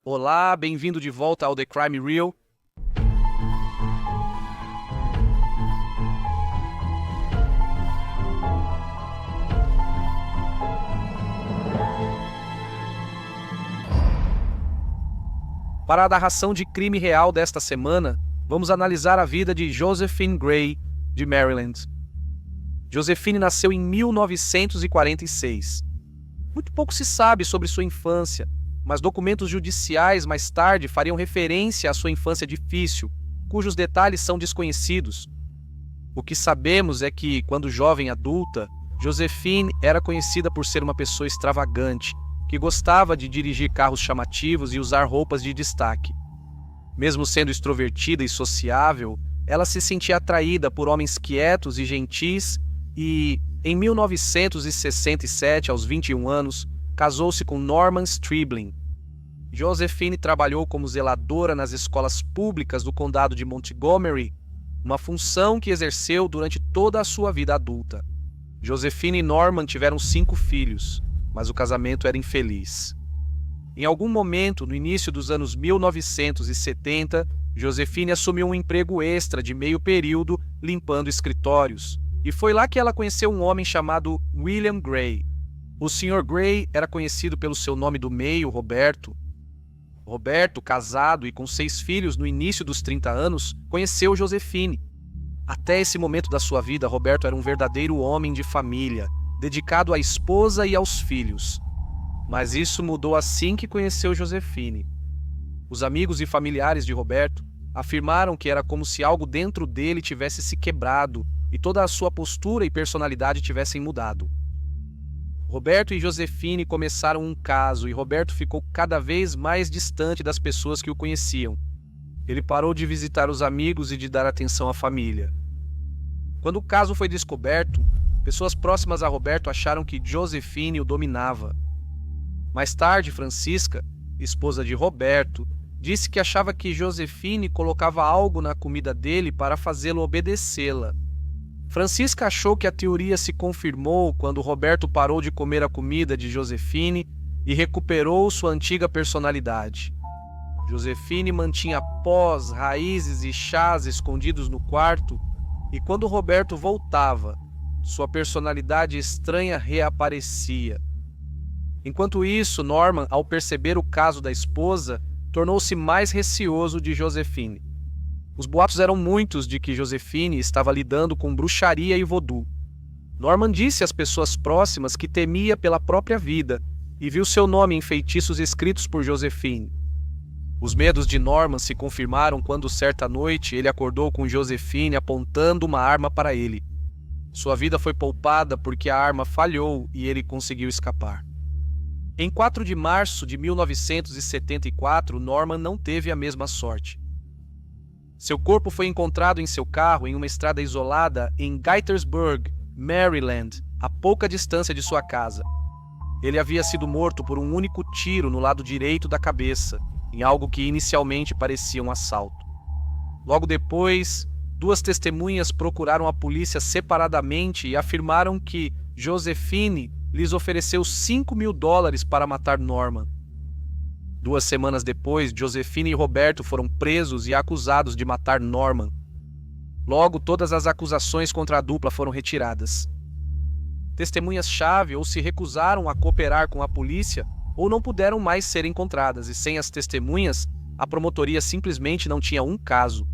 Olá, bem-vindo de volta ao The Crime Reel. Para a narração de crime real desta semana, vamos analisar a vida de Josephine Gray, de Maryland. Josephine nasceu em 1946. Muito pouco se sabe sobre sua infância, mas documentos judiciais mais tarde fariam referência à sua infância difícil, cujos detalhes são desconhecidos. O que sabemos é que, quando jovem adulta, Josephine era conhecida por ser uma pessoa extravagante, que gostava de dirigir carros chamativos e usar roupas de destaque. Mesmo sendo extrovertida e sociável, ela se sentia atraída por homens quietos e gentis e, em 1967, aos 21 anos, casou-se com Norman Stribling. Josephine trabalhou como zeladora nas escolas públicas do condado de Montgomery, uma função que exerceu durante toda a sua vida adulta. Josephine e Norman tiveram 5 filhos, mas o casamento era infeliz. Em algum momento, no início dos anos 1970, Josephine assumiu um emprego extra de meio período limpando escritórios, e foi lá que ela conheceu um homem chamado William Gray. O Sr. Gray era conhecido pelo seu nome do meio, Roberto. Roberto, casado e com 6 filhos no início dos 30 anos, conheceu Josephine. Até esse momento da sua vida, Roberto era um verdadeiro homem de família, dedicado à esposa e aos filhos. Mas isso mudou assim que conheceu Josephine. Os amigos e familiares de Roberto afirmaram que era como se algo dentro dele tivesse se quebrado e toda a sua postura e personalidade tivessem mudado. Roberto e Josephine começaram um caso e Roberto ficou cada vez mais distante das pessoas que o conheciam. Ele parou de visitar os amigos e de dar atenção à família. Quando o caso foi descoberto, pessoas próximas a Roberto acharam que Josephine o dominava. Mais tarde, Francisca, esposa de Roberto, disse que achava que Josephine colocava algo na comida dele para fazê-lo obedecê-la. Francisca achou que a teoria se confirmou quando Roberto parou de comer a comida de Josephine e recuperou sua antiga personalidade. Josephine mantinha pós, raízes e chás escondidos no quarto, e quando Roberto voltava, sua personalidade estranha reaparecia. Enquanto isso, Norman, ao perceber o caso da esposa, tornou-se mais receoso de Josephine. Os boatos eram muitos de que Josephine estava lidando com bruxaria e vodú. Norman disse às pessoas próximas que temia pela própria vida e viu seu nome em feitiços escritos por Josephine. Os medos de Norman se confirmaram quando, certa noite, ele acordou com Josephine apontando uma arma para ele. Sua vida foi poupada porque a arma falhou e ele conseguiu escapar. Em 4 de março de 1974, Norman não teve a mesma sorte. Seu corpo foi encontrado em seu carro em uma estrada isolada em Gettysburg, Maryland, a pouca distância de sua casa. Ele havia sido morto por um único tiro no lado direito da cabeça, em algo que inicialmente parecia um assalto. Logo depois, 2 testemunhas procuraram a polícia separadamente e afirmaram que Josephine lhes ofereceu $5.000 para matar Norman. 2 semanas depois, Josephine e Roberto foram presos e acusados de matar Norman. Logo, todas as acusações contra a dupla foram retiradas. Testemunhas-chave ou se recusaram a cooperar com a polícia ou não puderam mais ser encontradas, e sem as testemunhas, a promotoria simplesmente não tinha um caso.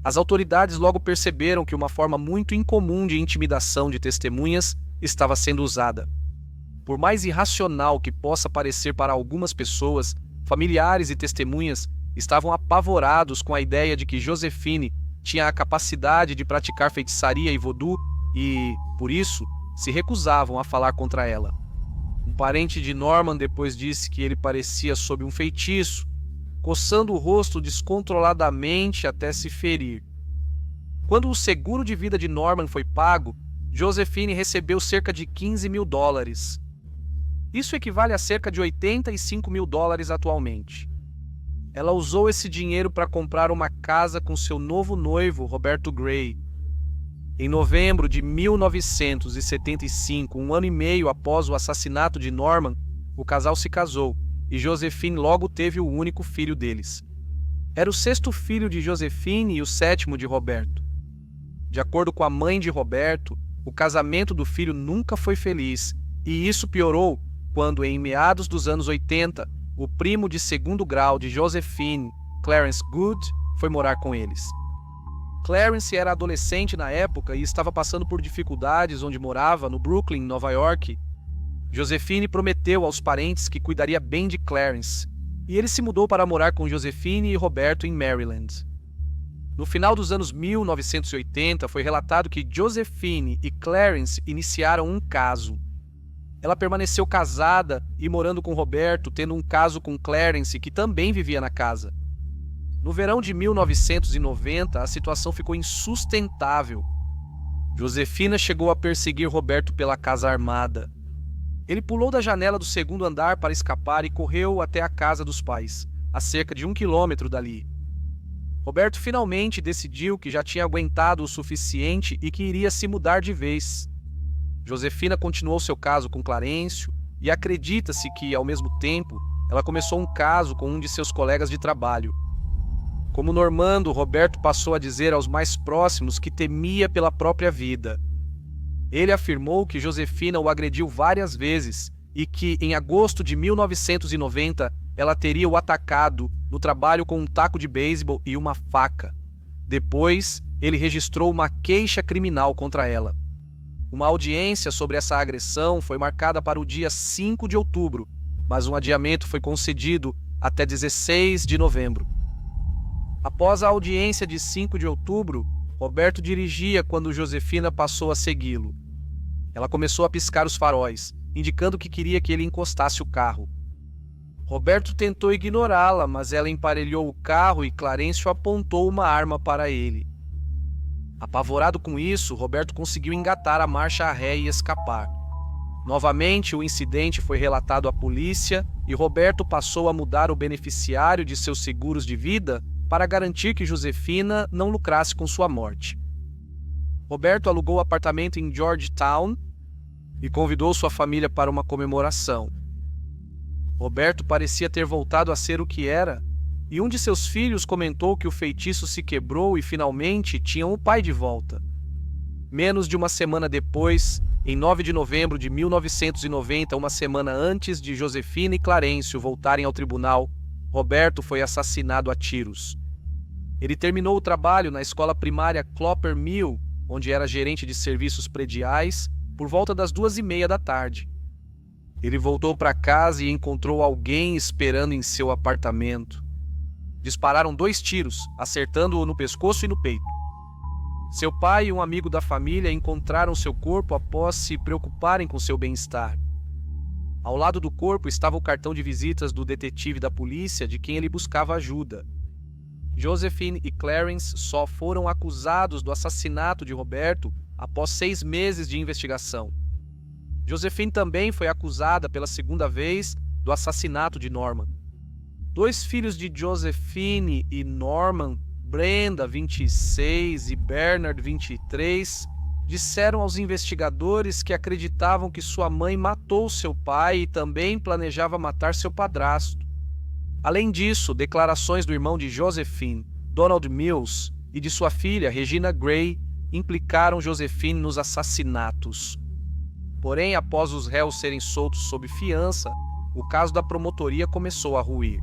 As autoridades logo perceberam que uma forma muito incomum de intimidação de testemunhas estava sendo usada. Por mais irracional que possa parecer para algumas pessoas, familiares e testemunhas estavam apavorados com a ideia de que Josephine tinha a capacidade de praticar feitiçaria e vodú e, por isso, se recusavam a falar contra ela. Um parente de Norman depois disse que ele parecia sob um feitiço, coçando o rosto descontroladamente até se ferir. Quando o seguro de vida de Norman foi pago, Josephine recebeu cerca de $15.000. Isso equivale a cerca de $85.000 atualmente. Ela usou esse dinheiro para comprar uma casa com seu novo noivo, Roberto Gray. Em novembro de 1975, um ano e meio após o assassinato de Norman, o casal se casou e Josephine logo teve o único filho deles. Era o sexto filho de Josephine e o sétimo de Roberto. De acordo com a mãe de Roberto, o casamento do filho nunca foi feliz, e isso piorou quando, em meados dos anos 80, o primo de segundo grau de Josephine, Clarence Good, foi morar com eles. Clarence era adolescente na época e estava passando por dificuldades onde morava, no Brooklyn, Nova York. Josephine prometeu aos parentes que cuidaria bem de Clarence, e ele se mudou para morar com Josephine e Roberto em Maryland. No final dos anos 1980, foi relatado que Josephine e Clarence iniciaram um caso. Ela permaneceu casada e morando com Roberto, tendo um caso com Clarence, que também vivia na casa. No verão de 1990, a situação ficou insustentável. Josefina chegou a perseguir Roberto pela casa armada. Ele pulou da janela do segundo andar para escapar e correu até a casa dos pais, a cerca de 1 quilômetro dali. Roberto finalmente decidiu que já tinha aguentado o suficiente e que iria se mudar de vez. Josefina continuou seu caso com Clarencio e acredita-se que, ao mesmo tempo, ela começou um caso com um de seus colegas de trabalho. Como Normando, Roberto passou a dizer aos mais próximos que temia pela própria vida. Ele afirmou que Josefina o agrediu várias vezes e que, em agosto de 1990, ela teria o atacado no trabalho com um taco de beisebol e uma faca. Depois, ele registrou uma queixa criminal contra ela. Uma audiência sobre essa agressão foi marcada para o dia 5 de outubro, mas um adiamento foi concedido até 16 de novembro. Após a audiência de 5 de outubro, Roberto dirigia quando Josefina passou a segui-lo. Ela começou a piscar os faróis, indicando que queria que ele encostasse o carro. Roberto tentou ignorá-la, mas ela emparelhou o carro e Clarencio apontou uma arma para ele. Apavorado com isso, Roberto conseguiu engatar a marcha a ré e escapar. Novamente, o incidente foi relatado à polícia e Roberto passou a mudar o beneficiário de seus seguros de vida para garantir que Josefina não lucrasse com sua morte. Roberto alugou um apartamento em Georgetown e convidou sua família para uma comemoração. Roberto parecia ter voltado a ser o que era, e um de seus filhos comentou que o feitiço se quebrou e finalmente tinham o pai de volta. Menos de uma semana depois, em 9 de novembro de 1990, uma semana antes de Josefina e Clarencio voltarem ao tribunal, Roberto foi assassinado a tiros. Ele terminou o trabalho na escola primária Clopper Mill, onde era gerente de serviços prediais, por volta das 2:30 da tarde. Ele voltou para casa e encontrou alguém esperando em seu apartamento. Dispararam 2 tiros, acertando-o no pescoço e no peito. Seu pai e um amigo da família encontraram seu corpo após se preocuparem com seu bem-estar. Ao lado do corpo estava o cartão de visitas do detetive da polícia de quem ele buscava ajuda. Josephine e Clarence só foram acusados do assassinato de Roberto após 6 meses de investigação. Josephine também foi acusada pela segunda vez do assassinato de Norman. 2 filhos de Josephine e Norman, Brenda, 26, e Bernard, 23, disseram aos investigadores que acreditavam que sua mãe matou seu pai e também planejava matar seu padrasto. Além disso, declarações do irmão de Josephine, Donald Mills, e de sua filha, Regina Gray, implicaram Josephine nos assassinatos. Porém, após os réus serem soltos sob fiança, o caso da promotoria começou a ruir.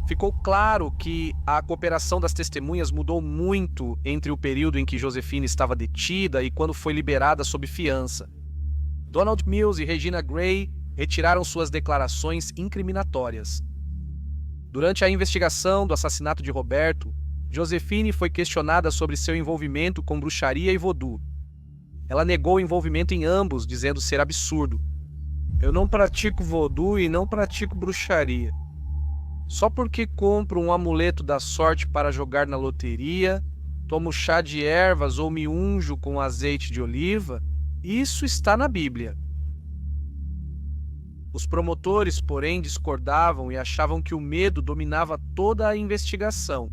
Ficou claro que a cooperação das testemunhas mudou muito entre o período em que Josephine estava detida e quando foi liberada sob fiança. Donald Mills e Regina Gray retiraram suas declarações incriminatórias. Durante a investigação do assassinato de Roberto, Josephine foi questionada sobre seu envolvimento com bruxaria e vodú. Ela negou o envolvimento em ambos, dizendo ser absurdo. "Eu não pratico vodú e não pratico bruxaria. Só porque compro um amuleto da sorte para jogar na loteria, tomo chá de ervas ou me unjo com azeite de oliva, isso está na Bíblia." Os promotores, porém, discordavam e achavam que o medo dominava toda a investigação.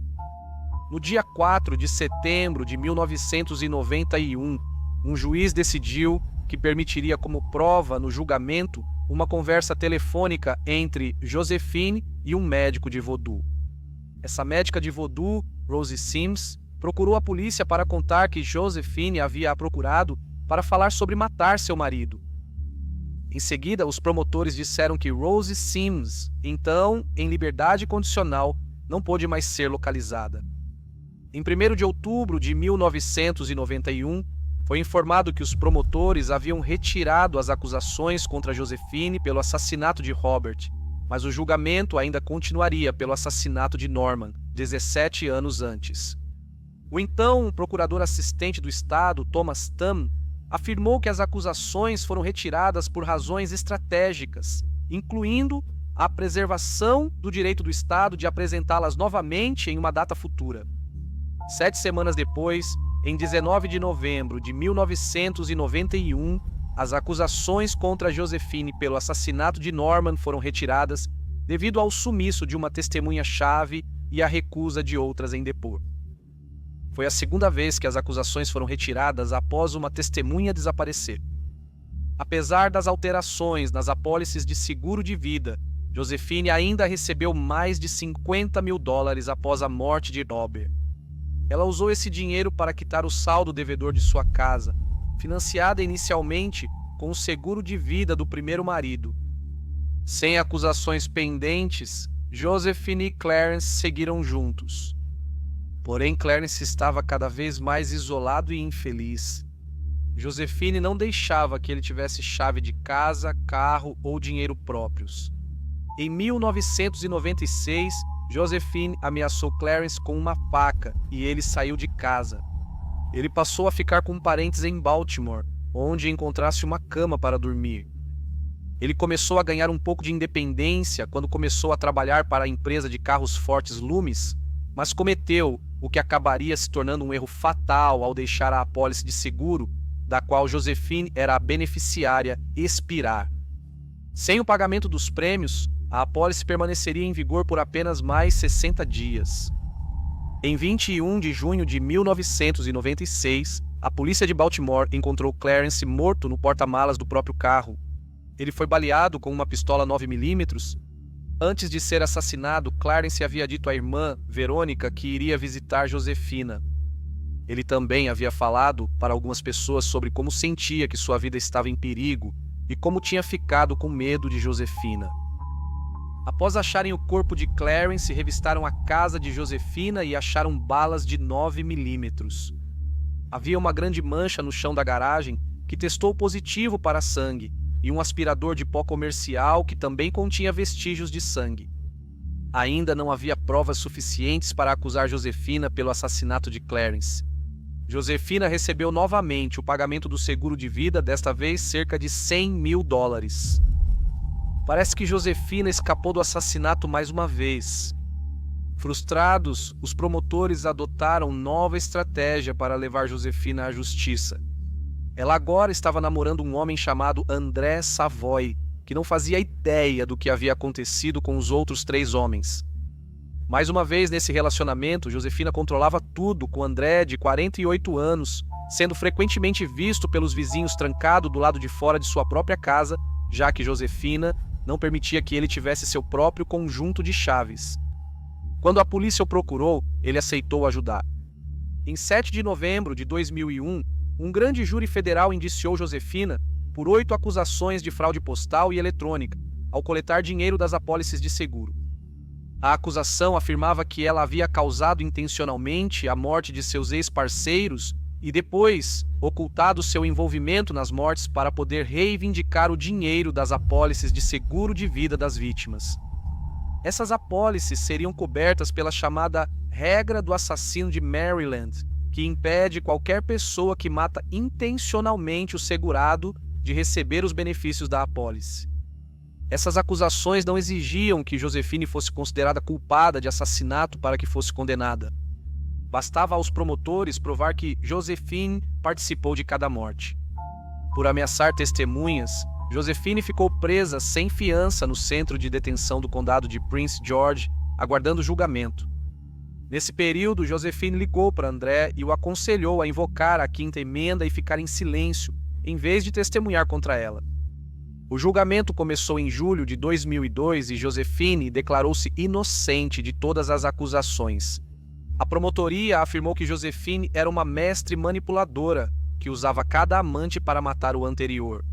No dia 4 de setembro de 1991, um juiz decidiu que permitiria como prova no julgamento uma conversa telefônica entre Josephine e um médico de voodoo. Essa médica de voodoo, Rosie Sims, procurou a polícia para contar que Josephine havia a procurado para falar sobre matar seu marido. Em seguida, os promotores disseram que Rosie Sims, então em liberdade condicional, não pôde mais ser localizada. Em 1º de outubro de 1991, foi informado que os promotores haviam retirado as acusações contra Josephine pelo assassinato de Robert, mas o julgamento ainda continuaria pelo assassinato de Norman, 17 anos antes. O então procurador assistente do Estado, Thomas Tamm, afirmou que as acusações foram retiradas por razões estratégicas, incluindo a preservação do direito do Estado de apresentá-las novamente em uma data futura. 7 semanas depois, em 19 de novembro de 1991, as acusações contra Josephine pelo assassinato de Norman foram retiradas devido ao sumiço de uma testemunha-chave e à recusa de outras em depor. Foi a segunda vez que as acusações foram retiradas após uma testemunha desaparecer. Apesar das alterações nas apólices de seguro de vida, Josephine ainda recebeu mais de $50 mil após a morte de Robert. Ela usou esse dinheiro para quitar o saldo devedor de sua casa, financiada inicialmente com o seguro de vida do primeiro marido. Sem acusações pendentes, Josephine e Clarence seguiram juntos. Porém, Clarence estava cada vez mais isolado e infeliz. Josephine não deixava que ele tivesse chave de casa, carro ou dinheiro próprios. Em 1996, Josephine ameaçou Clarence com uma faca e ele saiu de casa. Ele passou a ficar com parentes em Baltimore, onde encontrasse uma cama para dormir. Ele começou a ganhar um pouco de independência quando começou a trabalhar para a empresa de carros fortes Loomis, mas cometeu o que acabaria se tornando um erro fatal ao deixar a apólice de seguro, da qual Josephine era a beneficiária, expirar. Sem o pagamento dos prêmios, a apólice permaneceria em vigor por apenas mais 60 dias. Em 21 de junho de 1996, a polícia de Baltimore encontrou Clarence morto no porta-malas do próprio carro. Ele foi baleado com uma pistola 9mm. Antes de ser assassinado, Clarence havia dito à irmã, Verônica, que iria visitar Josefina. Ele também havia falado para algumas pessoas sobre como sentia que sua vida estava em perigo e como tinha ficado com medo de Josefina. Após acharem o corpo de Clarence, revistaram a casa de Josefina e acharam balas de 9mm. Havia uma grande mancha no chão da garagem que testou positivo para sangue e um aspirador de pó comercial que também continha vestígios de sangue. Ainda não havia provas suficientes para acusar Josefina pelo assassinato de Clarence. Josefina recebeu novamente o pagamento do seguro de vida, desta vez cerca de $100 mil. Parece que Josefina escapou do assassinato mais uma vez. Frustrados, os promotores adotaram nova estratégia para levar Josefina à justiça. Ela agora estava namorando um homem chamado André Savoy, que não fazia ideia do que havia acontecido com os outros 3 homens. Mais uma vez nesse relacionamento, Josefina controlava tudo com André, de 48 anos, sendo frequentemente visto pelos vizinhos trancado do lado de fora de sua própria casa, já que Josefina não permitia que ele tivesse seu próprio conjunto de chaves. Quando a polícia o procurou, ele aceitou ajudar. Em 7 de novembro de 2001, um grande júri federal indiciou Josefina por 8 acusações de fraude postal e eletrônica, ao coletar dinheiro das apólices de seguro. A acusação afirmava que ela havia causado intencionalmente a morte de seus ex-parceiros e depois ocultado seu envolvimento nas mortes para poder reivindicar o dinheiro das apólices de seguro de vida das vítimas. Essas apólices seriam cobertas pela chamada regra do assassino de Maryland, que impede qualquer pessoa que mata intencionalmente o segurado de receber os benefícios da apólice. Essas acusações não exigiam que Josefine fosse considerada culpada de assassinato para que fosse condenada. Bastava aos promotores provar que Josephine participou de cada morte. Por ameaçar testemunhas, Josephine ficou presa sem fiança no centro de detenção do condado de Prince George, aguardando julgamento. Nesse período, Josephine ligou para André e o aconselhou a invocar a 5ª emenda e ficar em silêncio, em vez de testemunhar contra ela. O julgamento começou em julho de 2002 e Josephine declarou-se inocente de todas as acusações. A promotoria afirmou que Josephine era uma mestre manipuladora que usava cada amante para matar o anterior.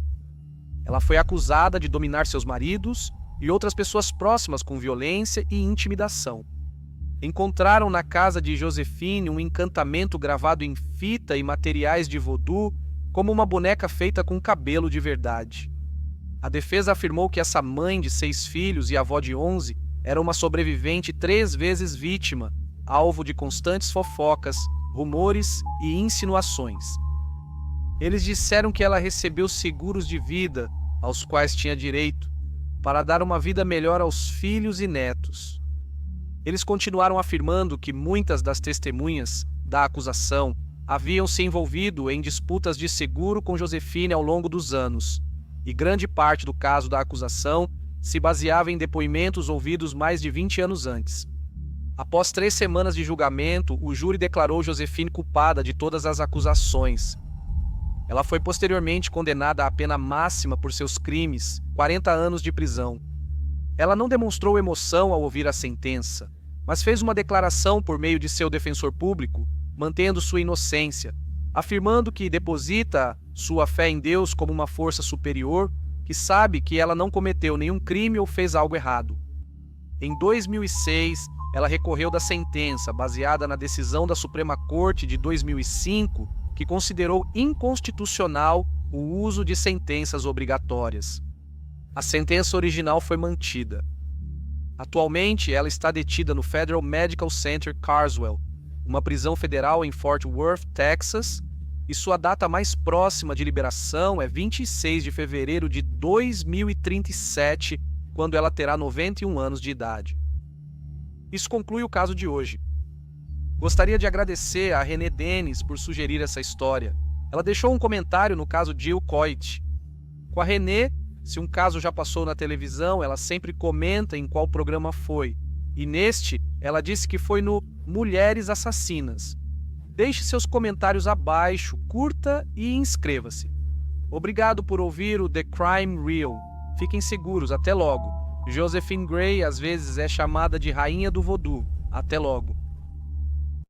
Ela foi acusada de dominar seus maridos e outras pessoas próximas com violência e intimidação. Encontraram na casa de Josephine um encantamento gravado em fita e materiais de voodoo, como uma boneca feita com cabelo de verdade. A defesa afirmou que essa mãe de 6 filhos e avó de 11 era uma sobrevivente 3 vezes vítima, alvo de constantes fofocas, rumores e insinuações. Eles disseram que ela recebeu seguros de vida, aos quais tinha direito, para dar uma vida melhor aos filhos e netos. Eles continuaram afirmando que muitas das testemunhas da acusação haviam se envolvido em disputas de seguro com Josephine ao longo dos anos, e grande parte do caso da acusação se baseava em depoimentos ouvidos mais de 20 anos antes. Após 3 semanas de julgamento, o júri declarou Josephine culpada de todas as acusações. Ela foi posteriormente condenada à pena máxima por seus crimes, 40 anos de prisão. Ela não demonstrou emoção ao ouvir a sentença, mas fez uma declaração por meio de seu defensor público, mantendo sua inocência, afirmando que deposita sua fé em Deus como uma força superior que sabe que ela não cometeu nenhum crime ou fez algo errado. Em 2006, ela recorreu da sentença baseada na decisão da Suprema Corte de 2005, que considerou inconstitucional o uso de sentenças obrigatórias. A sentença original foi mantida. Atualmente, ela está detida no Federal Medical Center Carswell, uma prisão federal em Fort Worth, Texas, e sua data mais próxima de liberação é 26 de fevereiro de 2037, quando ela terá 91 anos de idade. Isso conclui o caso de hoje. Gostaria de agradecer a Renée Dennis por sugerir essa história. Ela deixou um comentário no caso Jill Coit. Com a Renée, se um caso já passou na televisão, ela sempre comenta em qual programa foi. E neste, ela disse que foi no Mulheres Assassinas. Deixe seus comentários abaixo, curta e inscreva-se. Obrigado por ouvir o The Crime Reel. Fiquem seguros, até logo. Josephine Gray às vezes é chamada de Rainha do Voodoo. Até logo.